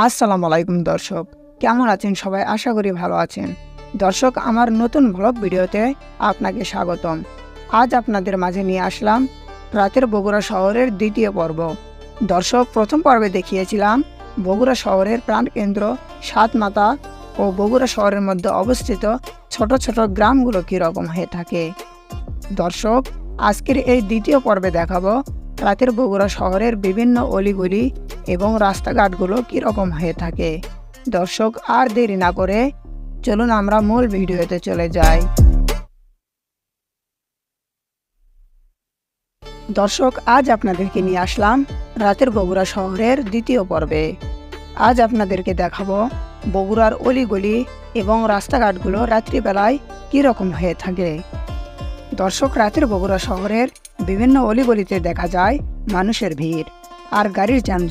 আসসালামু আলাইকুম দর্শক, কেমন আছেন সবাই? আশা করি ভালো আছেন। দর্শক, আমার নতুন ব্লগ ভিডিওতে আপনাকে স্বাগতম। আজ আপনাদের মাঝে নিয়ে আসলাম রাতের বগুড়া শহরের দ্বিতীয় পর্ব। দর্শক, প্রথম পর্বে দেখিয়েছিলাম বগুড়া শহরের প্রাণকেন্দ্র সাতমাতা ও বগুড়া শহরের মধ্যে অবস্থিত ছোট ছোট গ্রামগুলো কীরকম হয়ে থাকে। দর্শক, আজকের এই দ্বিতীয় পর্বে দেখাবো রাতের বগুড়া শহরের বিভিন্ন অলিগলি এবং রাস্তাঘাটগুলো কীরকম হয়ে থাকে। দর্শক, আর দেরি না করে চলুন আমরা মূল ভিডিওতে চলে যাই। দর্শক, আজ আপনাদেরকে নিয়ে আসলাম রাতের বগুড়া শহরের দ্বিতীয় পর্বে। আজ আপনাদেরকে দেখাবো বগুড়ার অলিগলি এবং রাস্তাঘাটগুলো রাত্রিবেলায় কীরকম হয়ে থাকে। দর্শক, রাতের বগুড়া শহরের বিভিন্ন অলিগলিতে দেখা যায় মানুষের ভিড় আর গাড়ির যানজট।